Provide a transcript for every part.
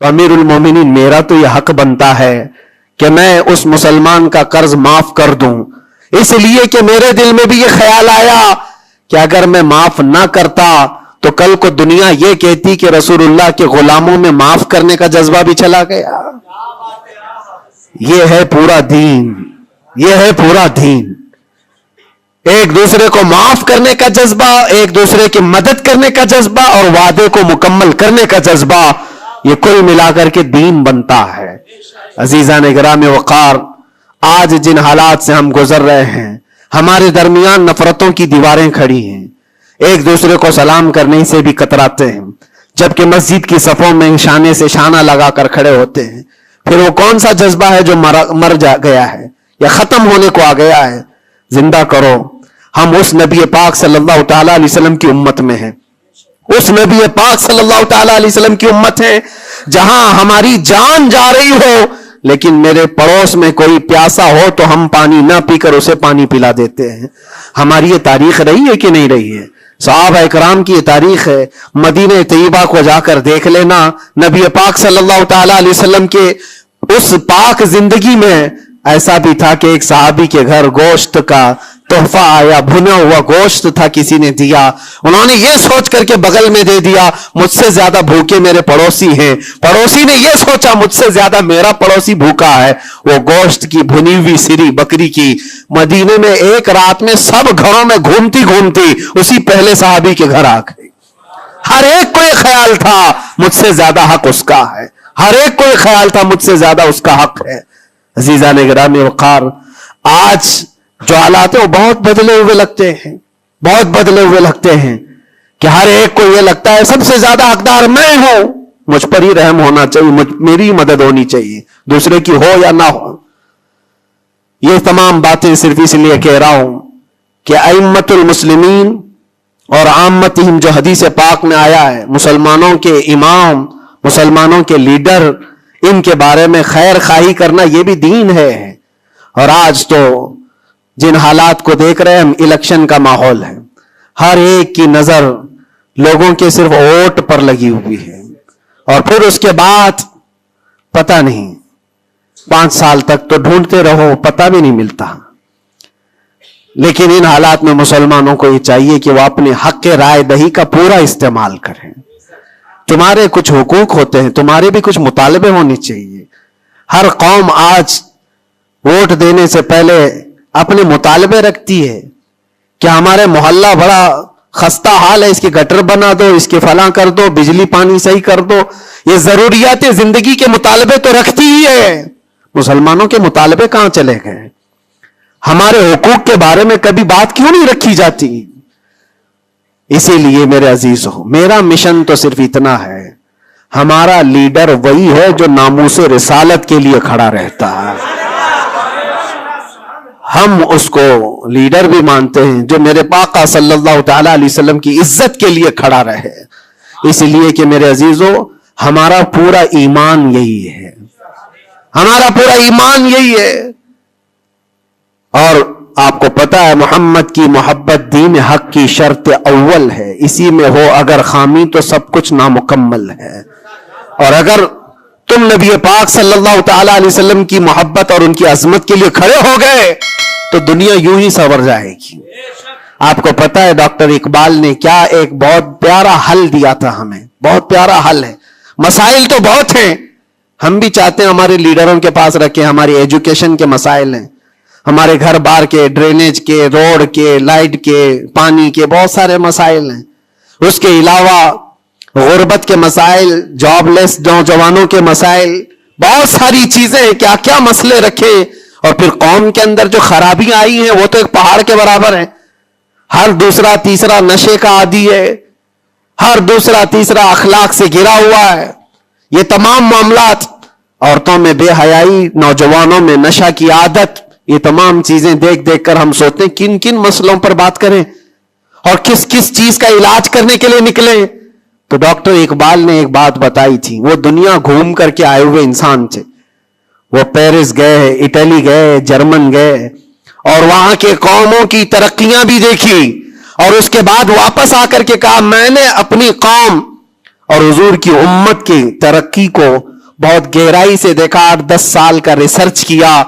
تو امیر المومنین میرا تو یہ حق بنتا ہے کہ میں اس مسلمان کا قرض معاف کر دوں، اس لیے کہ میرے دل میں بھی یہ خیال آیا کہ اگر میں معاف نہ کرتا تو کل کو دنیا یہ کہتی کہ رسول اللہ کے غلاموں میں معاف کرنے کا جذبہ بھی چلا گیا۔ یہ ہے پورا دین، یہ ہے پورا دین، ایک دوسرے کو معاف کرنے کا جذبہ، ایک دوسرے کی مدد کرنے کا جذبہ اور وعدے کو مکمل کرنے کا جذبہ، یہ کل ملا کر کے دین بنتا ہے۔ عزیزان گرام وقار، آج جن حالات سے ہم گزر رہے ہیں، ہمارے درمیان نفرتوں کی دیواریں کھڑی ہیں، ایک دوسرے کو سلام کرنے سے بھی کتراتے ہیں، جبکہ مسجد کی صفوں میں شانے سے شانہ لگا کر کھڑے ہوتے ہیں۔ پھر وہ کون سا جذبہ ہے جو مر گیا ہے یا ختم ہونے کو آ گیا ہے؟ زندہ کرو۔ ہم اس نبی پاک صلی اللہ تعالیٰ علیہ وسلم کی امت میں ہیں، اس نبی پاک صلی اللہ تعالیٰ علیہ وسلم کی امت ہے جہاں ہماری جان جا رہی ہو لیکن میرے پڑوس میں کوئی پیاسا ہو تو ہم پانی نہ پی کر اسے پانی پلا دیتے ہیں۔ ہماری یہ تاریخ رہی ہے کہ نہیں رہی ہے؟ صحابہ اکرام کی یہ تاریخ ہے۔ مدینہ طیبہ کو جا کر دیکھ لینا، نبی پاک صلی اللہ تعالیٰ علیہ وسلم کے اس پاک زندگی میں ایسا بھی تھا کہ ایک صحابی کے گھر گوشت کا تحفہ آیا، بھنا ہوا گوشت تھا، کسی نے دیا، انہوں نے یہ سوچ کر کے بغل میں دے دیا مجھ سے زیادہ بھوکے میرے پڑوسی ہیں، پڑوسی نے یہ سوچا مجھ سے زیادہ میرا پڑوسی بھوکا ہے، وہ گوشت کی بھنی ہوئی سری بکری کی مدینے میں ایک رات میں سب گھروں میں گھومتی گھومتی اسی پہلے صحابی کے گھر آ گئی۔ ہر ایک کو یہ خیال تھا مجھ سے زیادہ حق اس کا ہے، ہر ایک کو یہ خیال تھا مجھ سے زیادہ اس کا حق ہے۔ عزیزان گرامی وقار، آج جو حالات ہیں وہ بہت بدلے ہوئے لگتے ہیں، بہت بدلے ہوئے لگتے ہیں کہ ہر ایک کو یہ لگتا ہے سب سے زیادہ حقدار میں ہوں، مجھ پر ہی رحم ہونا چاہیے، میری مدد ہونی چاہیے، دوسرے کی ہو یا نہ ہو۔ یہ تمام باتیں صرف اس لیے کہہ رہا ہوں کہ ائمۃ المسلمین اور عامتہم جو حدیث پاک میں آیا ہے، مسلمانوں کے امام، مسلمانوں کے لیڈر، ان کے بارے میں خیر خواہی کرنا یہ بھی دین ہے۔ اور آج تو جن حالات کو دیکھ رہے ہیں ہم، الیکشن کا ماحول ہے، ہر ایک کی نظر لوگوں کے صرف ووٹ پر لگی ہوئی ہے، اور پھر اس کے بعد پتہ نہیں 5 سال تک تو ڈھونڈتے رہو، پتہ بھی نہیں ملتا۔ لیکن ان حالات میں مسلمانوں کو یہ چاہیے کہ وہ اپنے حق رائے دہی کا پورا استعمال کریں۔ تمہارے کچھ حقوق ہوتے ہیں، تمہارے بھی کچھ مطالبے ہونے چاہیے۔ ہر قوم آج ووٹ دینے سے پہلے اپنے مطالبے رکھتی ہے کہ ہمارے محلہ بڑا خستہ حال ہے، اس کی گٹر بنا دو، اس کے فلاں کر دو، بجلی پانی صحیح کر دو۔ یہ ضروریات زندگی کے مطالبے تو رکھتی ہی ہے، مسلمانوں کے مطالبے کہاں چلے گئے؟ ہمارے حقوق کے بارے میں کبھی بات کیوں نہیں رکھی جاتی؟ اسی لیے میرے عزیزو، میرا مشن تو صرف اتنا ہے، ہمارا لیڈر وہی ہے جو ناموس رسالت کے لیے کھڑا رہتا ہے۔ ہم اس کو لیڈر بھی مانتے ہیں جو میرے پاقا صلی اللہ تعالیٰ علیہ وسلم کی عزت کے لیے کھڑا رہے، اس لیے کہ میرے عزیزو ہمارا پورا ایمان یہی ہے، ہمارا پورا ایمان یہی ہے۔ اور آپ کو پتا ہے محمد کی محبت دین حق کی شرط اول ہے، اسی میں ہو اگر خامی تو سب کچھ نامکمل ہے۔ اور اگر تم نبی پاک صلی اللہ تعالیٰ علیہ وسلم کی محبت اور ان کی عظمت کے لیے کھڑے ہو گئے تو دنیا یوں ہی سنور جائے گی۔ آپ کو پتا ہے ڈاکٹر اقبال نے کیا ایک بہت پیارا حل دیا تھا ہمیں، بہت پیارا حل ہے۔ مسائل تو بہت ہیں، ہم بھی چاہتے ہیں ہمارے لیڈروں کے پاس رکھیں، ہماری ایجوکیشن کے مسائل ہیں، ہمارے گھر بار کے، ڈرینیج کے، روڈ کے، لائٹ کے، پانی کے، بہت سارے مسائل ہیں۔ اس کے علاوہ غربت کے مسائل، جاب لیس نوجوانوں کے مسائل، بہت ساری چیزیں، کیا کیا مسئلے رکھے۔ اور پھر قوم کے اندر جو خرابیاں آئی ہیں وہ تو ایک پہاڑ کے برابر ہیں، ہر دوسرا تیسرا نشے کا عادی ہے، ہر دوسرا تیسرا اخلاق سے گرا ہوا ہے۔ یہ تمام معاملات، عورتوں میں بے حیائی، نوجوانوں میں نشہ کی عادت، یہ تمام چیزیں دیکھ دیکھ کر ہم سوچتے ہیں کن کن مسئلوں پر بات کریں اور کس کس چیز کا علاج کرنے کے لیے نکلیں۔ تو ڈاکٹر اقبال نے ایک بات بتائی تھی، وہ دنیا گھوم کر کے آئے ہوئے انسان تھے، وہ پیرس گئے، اٹلی گئے، جرمن گئے، اور وہاں کے قوموں کی ترقیاں بھی دیکھی، اور اس کے بعد واپس آ کر کے کہا میں نے اپنی قوم اور حضور کی امت کی ترقی کو بہت گہرائی سے دیکھا. 8-10 سال کا ریسرچ کیا.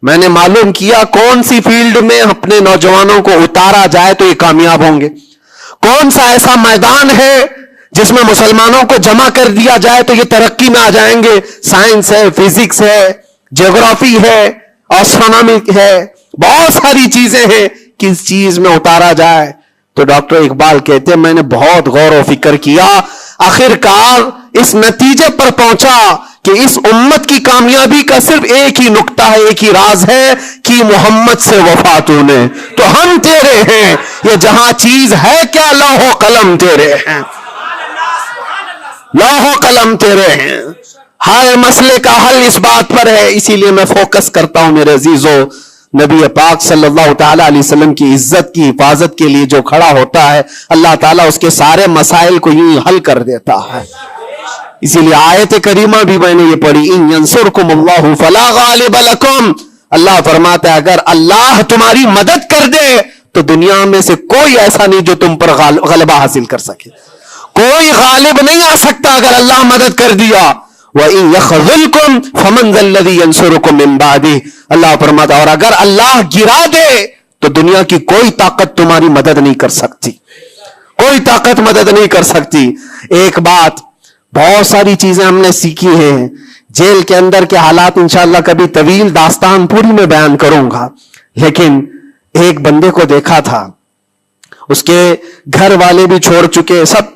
میں نے معلوم کیا کون سی فیلڈ میں اپنے نوجوانوں کو اتارا جائے تو یہ کامیاب ہوں گے, کون سا ایسا میدان ہے جس میں مسلمانوں کو جمع کر دیا جائے تو یہ ترقی میں آ جائیں گے. سائنس ہے, فزکس ہے, جغرافی ہے, اسٹرونومی ہے, بہت ساری چیزیں ہیں. کس چیز میں اتارا جائے؟ تو ڈاکٹر اقبال کہتے ہیں میں نے بہت غور و فکر کیا, آخر کار اس نتیجے پر پہنچا کہ اس امت کی کامیابی کا صرف ایک ہی نقطہ ہے, ایک ہی راز ہے کہ محمد سے وفا تو نے, تو ہم تیرے ہیں. یہ جہاں چیز ہے کیا, لوح و قلم تیرے ہیں, لوح و قلم تیرے ہیں. ہر مسئلے کا حل اس بات پر ہے. اسی لیے میں فوکس کرتا ہوں میرے عزیزو, نبی پاک صلی اللہ تعالی علیہ وسلم کی عزت کی حفاظت کے لیے جو کھڑا ہوتا ہے, اللہ تعالیٰ اس کے سارے مسائل کو یوں حل کر دیتا ہے. اسی لیے آیت کریمہ بھی میں نے یہ پڑھی, ان ینصرکم اللہ فلا غالب لکم. اللہ فرماتا ہے اگر اللہ تمہاری مدد کر دے تو دنیا میں سے کوئی ایسا نہیں جو تم پر غلبہ حاصل کر سکے. کوئی غالب نہیں آ سکتا اگر اللہ مدد کر دیا. وَإِن يَخْذُلْكُمْ فَمَنْ ذَا الَّذِي يَنْصُرُكُمْ مِنْ بَعْدِهِ. اللہ فرماتا اور اگر اللہ گرا دے تو دنیا کی کوئی طاقت تمہاری مدد نہیں کر سکتی, کوئی طاقت مدد نہیں کر سکتی. ایک بات, بہت ساری چیزیں ہم نے سیکھی ہیں. جیل کے اندر کے حالات انشاءاللہ کبھی طویل داستان پوری میں بیان کروں گا, لیکن ایک بندے کو دیکھا تھا, اس کے گھر والے بھی چھوڑ چکے سب,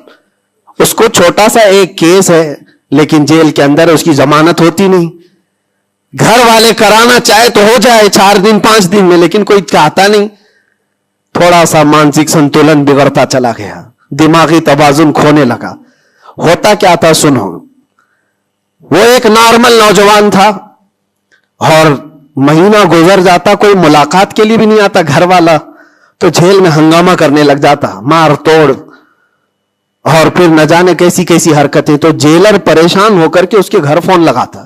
اس کو چھوٹا سا ایک کیس ہے لیکن جیل کے اندر اس کی ضمانت ہوتی نہیں. گھر والے کرانا چاہے تو ہو جائے 4 دن 5 دن میں, لیکن کوئی چاہتا نہیں. تھوڑا سا مانسک سنتولن بگڑتا چلا گیا, دماغی توازن کھونے لگا. ہوتا کیا تھا سنو, وہ ایک نارمل نوجوان تھا اور مہینہ گزر جاتا کوئی ملاقات کے لیے بھی نہیں آتا گھر والا, تو جیل میں ہنگامہ کرنے لگ جاتا, مار توڑ, اور پھر نہ جانے کیسی کیسی حرکتیں. تو جیلر پریشان ہو کر کے اس کے گھر فون لگاتا,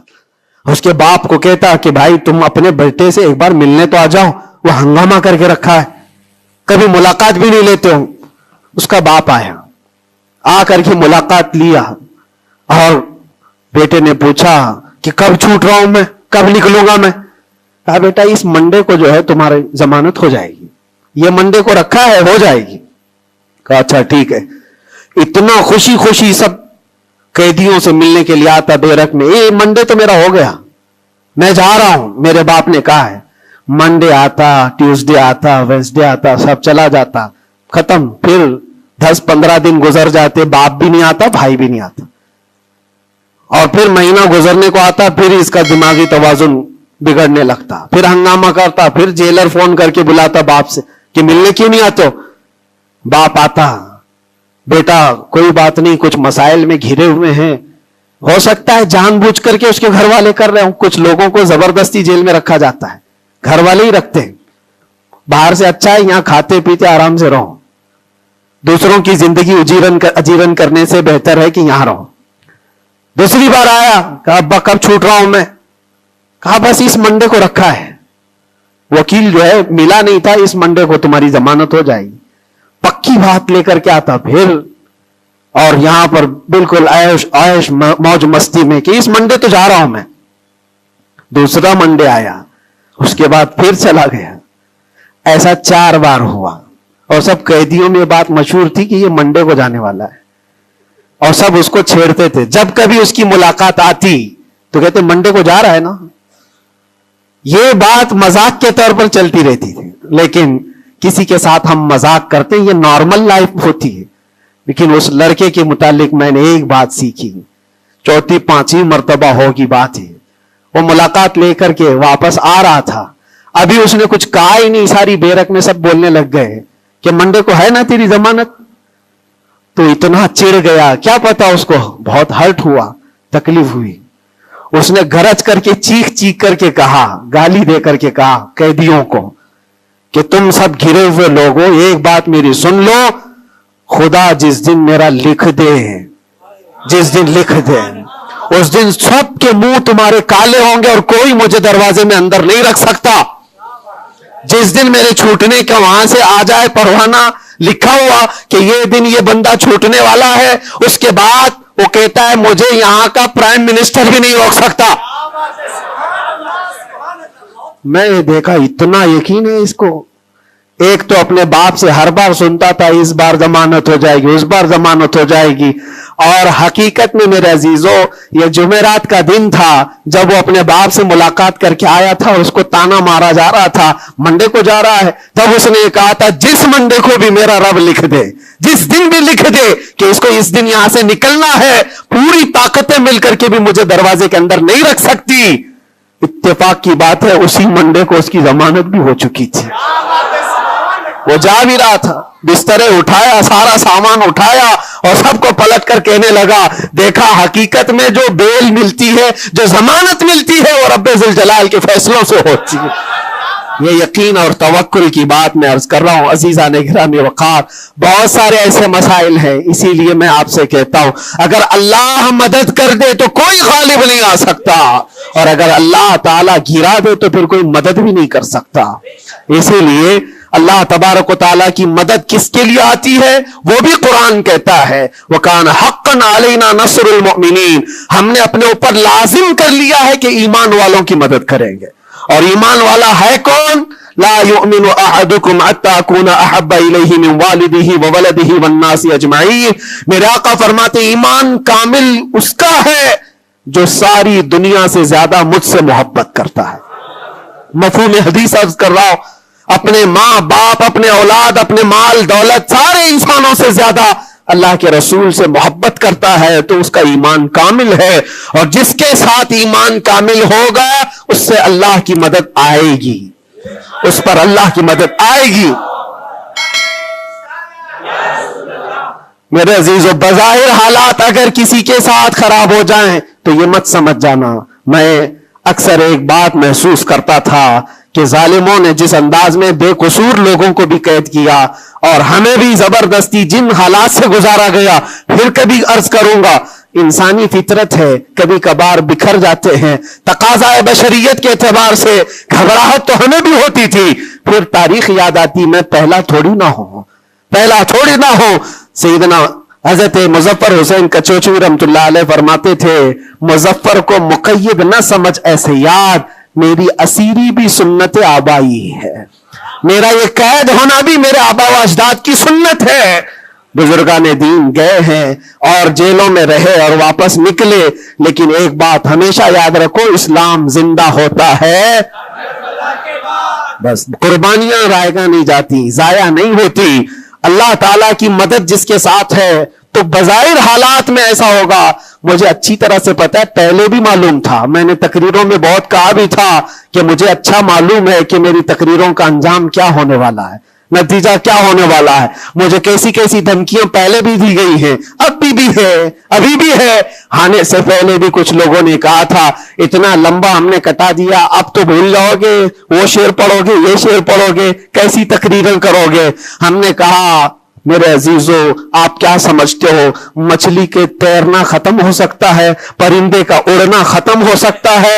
اس کے باپ کو کہتا کہ بھائی تم اپنے بیٹے سے ایک بار ملنے تو آ جاؤ, وہ ہنگامہ کر کے رکھا ہے, کبھی ملاقات بھی نہیں لیتے ہو. اس کا باپ آیا, آ کر کے ملاقات لیا اور بیٹے نے پوچھا کہ کب چھوٹ رہا ہوں میں, کب نکلوں گا میں. کہا بیٹا اس منڈے کو جو ہے تمہاری ضمانت ہو جائے گی, یہ منڈے کو رکھا ہے, ہو جائے گی. کہا اچھا ٹھیک ہے. اتنا خوشی خوشی سب قیدیوں سے ملنے کے لیے آتا بیرک میں, یہ منڈے تو میرا ہو گیا, میں جا رہا ہوں, میرے باپ نے کہا ہے. منڈے آتا, ٹیوزڈے آتا, وینسڈے آتا, سب چلا جاتا, ختم. پھر 10-15 دن گزر جاتے, باپ بھی نہیں آتا, بھائی بھی نہیں آتا, اور پھر مہینہ گزرنے کو آتا, پھر اس کا دماغی توازن بگڑنے لگتا, پھر ہنگامہ کرتا, پھر جیلر فون کر کے بلاتا باپ سے کہ ملنے کیوں نہیں آتے ہو. باپ آتا, بیٹا کوئی بات نہیں, کچھ مسائل میں گھرے ہوئے ہیں, ہو سکتا ہے جان بوجھ کر کے اس کے گھر والے کر رہے ہوں. کچھ لوگوں کو زبردستی جیل میں رکھا جاتا ہے, گھر والے ہی رکھتے ہیں. باہر سے اچھا ہے یہاں کھاتے پیتے آرام سے رہو, دوسروں کی زندگی اجیرن کرنے سے بہتر ہے کہ یہاں رہو. دوسری بار آیا, کہا ابا کب چھوٹ رہا ہوں میں. کہا بس اس منڈے کو رکھا ہے, وکیل جو ہے ملا نہیں تھا, اس منڈے کو تمہاری ضمانت ہو جائے گی. پکی بات لے کر کے آتا پھر, اور یہاں پر بالکل عیش موج مستی میں کہ اس منڈے تو جا رہا ہوں میں. دوسرا منڈے آیا, اس کے بعد پھر چلا گیا. ایسا 4 بار ہوا, اور سب قیدیوں میں بات مشہور تھی کہ یہ منڈے کو جانے والا ہے, اور سب اس کو چھیڑتے تھے. جب کبھی اس کی ملاقات آتی تو کہتے منڈے کو جا رہا ہے نا. یہ بات مذاق کے طور پر چلتی رہتی تھی, لیکن کسی کے ساتھ ہم مذاق کرتے ہیں, یہ نارمل لائف ہوتی ہے. لیکن اس لڑکے کے متعلق میں نے ایک بات سیکھی, 4-5 مرتبہ ہوگی بات ہے. وہ ملاقات لے کر کے واپس آ رہا تھا, ابھی اس نے کچھ کہا ہی نہیں, ساری بیرک میں سب بولنے لگ گئے کہ منڈے کو ہے نا تیری ضمانت. تو اتنا چڑ گیا, کیا پتا اس کو بہت ہرٹ ہوا, تکلیف ہوئی. اس نے گرج کر کے چیخ کر کے کہا, گالی دے کر کے کہا قیدیوں کو کہ تم سب گھرے ہوئے لوگوں, ایک بات میری سن لو, خدا جس دن میرا لکھ دے, جس دن لکھ دے, اس دن سب کے منہ تمہارے کالے ہوں گے اور کوئی مجھے دروازے میں اندر نہیں رکھ سکتا. جس دن میرے چھوٹنے کا وہاں سے آ جائے پروانہ لکھا ہوا کہ یہ دن یہ بندہ چھوٹنے والا ہے, اس کے بعد وہ کہتا ہے مجھے یہاں کا پرائم منسٹر بھی نہیں روک سکتا. میں نے دیکھا اتنا یقین ہے اس کو. ایک تو اپنے باپ سے ہر بار سنتا تھا اس بار ضمانت ہو جائے گی، اس بار ضمانت ہو جائے گی، اور حقیقت میں میرے عزیزو یہ جمعرات کا دن تھا جب وہ اپنے باپ سے ملاقات کر کے آیا تھا اور اس کو تانا مارا جا رہا تھا منڈے کو جا رہا ہے. تب اس نے کہا تھا جس منڈے کو بھی میرا رب لکھ دے، جس دن بھی لکھ دے کہ اس کو اس دن یہاں سے نکلنا ہے، پوری طاقتیں مل کر کے بھی مجھے دروازے کے اندر نہیں رکھ سکتی. اتفاق کی بات ہے اسی منڈے کو اس کی ضمانت بھی ہو چکی تھی. وہ جا بھی رہا تھا، بسترے اٹھایا، سارا سامان اٹھایا اور سب کو پلٹ کر کہنے لگا دیکھا حقیقت میں جو بیل ملتی ہے، جو ضمانت ملتی ہے وہ رب ذوالجلال کے فیصلوں سے ہوتی ہے. یہ یقین اور توکل کی بات میں عرض کر رہا ہوں. عزیزان گرامی وقار، بہت سارے ایسے مسائل ہیں، اسی لیے میں آپ سے کہتا ہوں اگر اللہ مدد کر دے تو کوئی غالب نہیں آ سکتا، اور اگر اللہ تعالیٰ گرا دے تو پھر کوئی مدد بھی نہیں کر سکتا. اسی لیے اللہ تبارک و تعالیٰ کی مدد کس کے لیے آتی ہے وہ بھی قرآن کہتا ہے وَكَانَ حَقًّا عَلَيْنَا نَصْرُ الْمُؤْمِنِينَ. ہم نے اپنے اوپر لازم کر لیا ہے کہ ایمان والوں کی مدد کریں گے. اور ایمان والا ہے کون؟ لا يؤمن احدكم حتى اكون احب اليه من والده وولده والناس اجمعين. میرے آقا فرماتے ایمان کامل اس کا ہے جو ساری دنیا سے زیادہ مجھ سے محبت کرتا ہے. مفہوم حدیث عرض کر رہا ہوں، اپنے ماں باپ، اپنے اولاد، اپنے مال دولت، سارے انسانوں سے زیادہ اللہ کے رسول سے محبت کرتا ہے تو اس کا ایمان کامل ہے. اور جس کے ساتھ ایمان کامل ہوگا اس سے اللہ کی مدد آئے گی، اس پر اللہ کی مدد آئے گی. میرے عزیزو بظاہر حالات اگر کسی کے ساتھ خراب ہو جائیں تو یہ مت سمجھ جانا. میں اکثر ایک بات محسوس کرتا تھا کہ ظالموں نے جس انداز میں بے قصور لوگوں کو بھی قید کیا اور ہمیں بھی زبردستی جن حالات سے گزارا گیا، پھر کبھی عرض کروں گا انسانی فطرت ہے، کبھی کبھار بکھر جاتے ہیں. تقاضۂ بشریت کے اعتبار سے گھبراہٹ تو ہمیں بھی ہوتی تھی. پھر تاریخ یاد آتی میں پہلا تھوڑی نہ ہوں. سیدنا حضرت مظفر حسین کچوچوی رحمت اللہ علیہ فرماتے تھے مظفر کو مقید نہ سمجھ ایسے یاد، میری اسیری بھی سنت آبائی ہے. میرا یہ قید ہونا بھی میرے آبا و اجداد کی سنت ہے. بزرگان دین گئے ہیں اور جیلوں میں رہے اور واپس نکلے، لیکن ایک بات ہمیشہ یاد رکھو، اسلام زندہ ہوتا ہے بس. قربانیاں رائے گاہ نہیں جاتی، ضائع نہیں ہوتی. اللہ تعالیٰ کی مدد جس کے ساتھ ہے تو بظاہر حالات میں ایسا ہوگا. مجھے اچھی طرح سے پتا ہے، پہلے بھی معلوم تھا، میں نے تقریروں میں بہت کہا بھی تھا کہ مجھے اچھا معلوم ہے کہ میری تقریروں کا انجام کیا ہونے والا ہے، نتیجہ کیا ہونے والا ہے. مجھے کیسی کیسی دھمکیاں پہلے بھی دی گئی ہیں، ابھی بھی ہے. آنے سے پہلے بھی کچھ لوگوں نے کہا تھا اتنا لمبا ہم نے کٹا دیا، اب تو بھول جاؤ گے، وہ شعر پڑھو گے، یہ شعر پڑھو گے، کیسی تقریریں کرو گے. ہم نے کہا میرے عزیزو آپ کیا سمجھتے ہو، مچھلی کے تیرنا ختم ہو سکتا ہے، پرندے کا اڑنا ختم ہو سکتا ہے،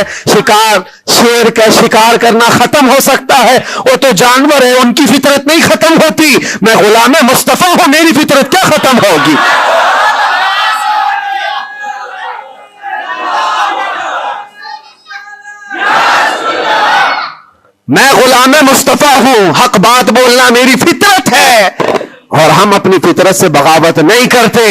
شیر کا شکار کرنا ختم ہو سکتا ہے. وہ تو جانور ہے، ان کی فطرت نہیں ختم ہوتی. میں غلام مصطفیٰ ہوں، میری فطرت کیا ختم ہوگی؟ میں غلام مصطفیٰ ہوں، حق بات بولنا میری فطرت ہے اور ہم اپنی فطرت سے بغاوت نہیں کرتے.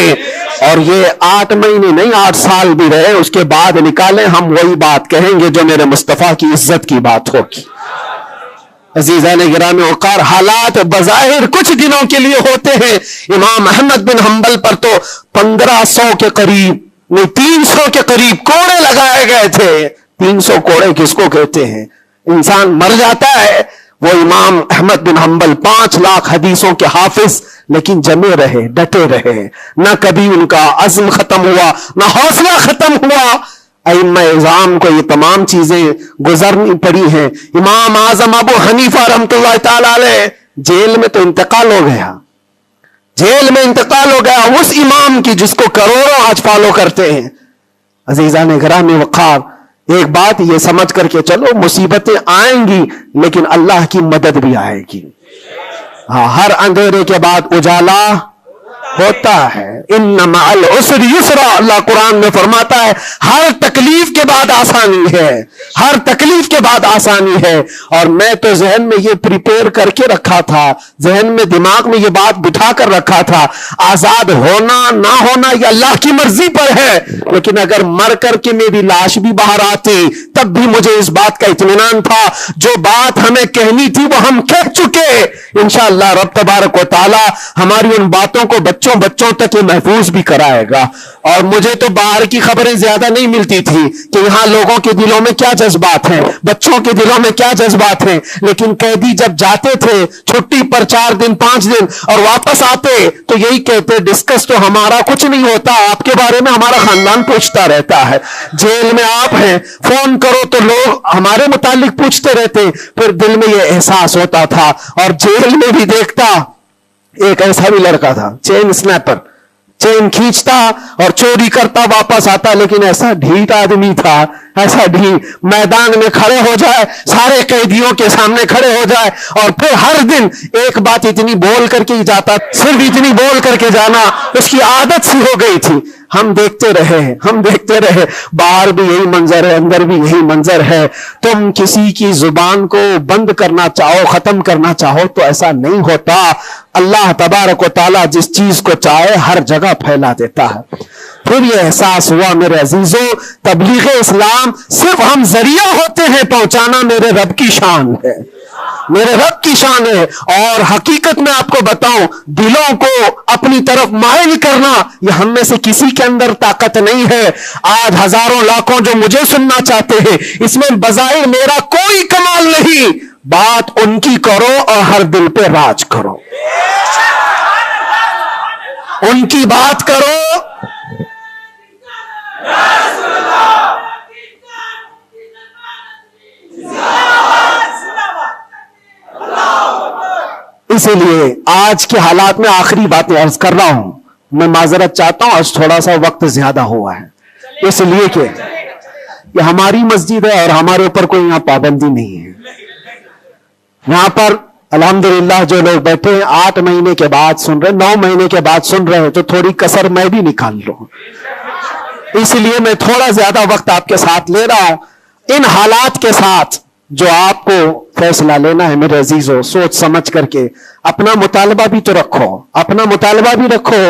اور یہ 8 مہینے نہیں 8 سال بھی رہے، اس کے بعد نکالیں ہم وہی بات کہیں گے جو میرے مصطفیٰ کی عزت کی بات ہوگی. عزیزان گرامی وقار، حالات بظاہر کچھ دنوں کے لیے ہوتے ہیں. امام احمد بن حنبل پر تو 1500 کے قریب نہیں 300 کے قریب کوڑے لگائے گئے تھے. 300 کوڑے کس کو کہتے ہیں؟ انسان مر جاتا ہے. وہ امام احمد بن حنبل 5 لاکھ حدیثوں کے حافظ، لیکن جمے رہے، ڈٹے رہے. نہ کبھی ان کا عزم ختم ہوا، نہ حوصلہ ختم ہوا. ائمہ اعظام کو یہ تمام چیزیں گزرنی پڑی ہیں. امام اعظم ابو حنیفہ رحمۃ اللہ تعالی علیہ جیل میں تو انتقال ہو گیا، اس امام کی جس کو کروڑوں آج فالو کرتے ہیں. عزیزان گرامی وقار، ایک بات یہ سمجھ کر کے چلو، مصیبتیں آئیں گی لیکن اللہ کی مدد بھی آئے گی. ہر اندھیرے کے بعد اجالا ہوتا ہے۔ ان مع العسر یسرا، اللہ قرآن میں فرماتا ہے ہر تکلیف کے بعد آسانی ہے، ہر تکلیف کے بعد آسانی ہے۔ اور میں تو ذہن میں یہ پریپیئر کر کے رکھا تھا، ذہن میں دماغ میں یہ بات بٹھا کر رکھا تھا، آزاد ہونا نہ ہونا یہ اللہ کی مرضی پر ہے، لیکن اگر مر کر کے میری لاش بھی باہر آتی تب بھی مجھے اس بات کا اطمینان تھا جو بات ہمیں کہنی تھی وہ ہم کہہ چکے۔ انشاءاللہ رب تبارک و تعالی ہماری ان باتوں کو بچوں تک یہ محفوظ بھی کرائے گا۔ اور مجھے تو باہر کی خبریں زیادہ نہیں ملتی تھی کہ یہاں لوگوں کے دلوں میں کیا جذبات ہیں، بچوں کے دلوں میں کیا جذبات ہیں، لیکن قیدی جب جاتے تھے چھٹی پر 4 دن 5 دن اور واپس آتے تو یہی کہتے ڈسکس تو ہمارا کچھ نہیں ہوتا، آپ کے بارے میں ہمارا خاندان پوچھتا رہتا ہے۔ جیل میں آپ ہیں، فون کرو تو لوگ ہمارے متعلق پوچھتے رہتے۔ پھر دل میں یہ احساس ہوتا تھا، اور جیل میں بھی دیکھتا ایک ایسا بھی لڑکا تھا چین سنیپر، چین کھینچتا اور چوری کرتا واپس آتا، لیکن ایسا ڈھیٹ آدمی تھا، ایسا ڈھیٹ، میدان میں کھڑے ہو جائے، سارے قیدیوں کے سامنے کھڑے ہو جائے اور پھر ہر دن ایک بات اتنی بول کر کے ہی جاتا، صرف اتنی بول کر کے جانا، اس کی عادت سی ہو گئی تھی۔ ہم دیکھتے رہے، باہر بھی یہی منظر ہے، اندر بھی یہی منظر ہے۔ تم کسی کی زبان کو بند کرنا چاہو، ختم کرنا چاہو تو ایسا نہیں ہوتا۔ اللہ تبارک و تعالیٰ جس چیز کو چاہے ہر جگہ پھیلا دیتا ہے۔ پھر یہ احساس ہوا میرے عزیزوں، تبلیغ اسلام صرف ہم ذریعہ ہوتے ہیں پہنچانا، میرے رب کی شان ہے، میرے رب کی شان ہے۔ اور حقیقت میں آپ کو بتاؤں، دلوں کو اپنی طرف مائل کرنا یہ ہم میں سے کسی کے اندر طاقت نہیں ہے۔ آج ہزاروں لاکھوں جو مجھے سننا چاہتے ہیں، اس میں بظاہر میرا کوئی کمال نہیں، بات ان کی کرو اور ہر دل پہ راج کرو، ان کی بات کرو۔ اسی لیے آج کے حالات میں آخری باتیں عرض کر رہا ہوں، میں معذرت چاہتا ہوں آج تھوڑا سا وقت زیادہ ہوا ہے، اس لیے کہ یہ ہماری مسجد ہے اور ہمارے اوپر کوئی یہاں پابندی نہیں ہے۔ یہاں پر الحمدللہ جو لوگ بیٹھے ہیں 8 مہینے کے بعد سن رہے، 9 مہینے کے بعد سن رہے ہیں، تو تھوڑی کسر میں بھی نکال لوں، اس لیے میں تھوڑا زیادہ وقت آپ کے ساتھ لے رہا ہوں۔ ان حالات کے ساتھ جو آپ کو فیصلہ لینا ہے میرے عزیزوں، سوچ سمجھ کر کے اپنا مطالبہ بھی تو رکھو، اپنا مطالبہ بھی رکھو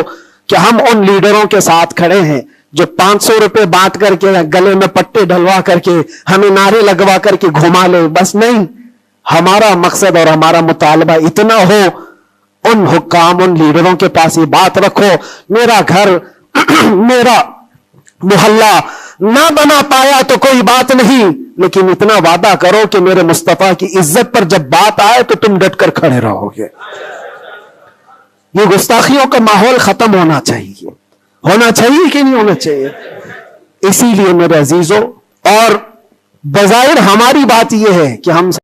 کہ ہم ان لیڈروں کے ساتھ کھڑے ہیں جو 500 روپے بانٹ کر کے گلے میں پٹے ڈلوا کر کے ہمیں نعرے لگوا کر کے گھما لے، بس نہیں۔ ہمارا مقصد اور ہمارا مطالبہ اتنا ہو، ان حکام ان لیڈروں کے پاس یہ بات رکھو، میرا گھر میرا محلہ نہ بنا پایا تو کوئی بات نہیں، لیکن اتنا وعدہ کرو کہ میرے مصطفیٰ کی عزت پر جب بات آئے تو تم ڈٹ کر کھڑے رہو گے۔ یہ گستاخیوں کا ماحول ختم ہونا چاہیے کہ نہیں ہونا چاہیے؟ اسی لیے میرے عزیزوں، اور بظاہر ہماری بات یہ ہے کہ ہم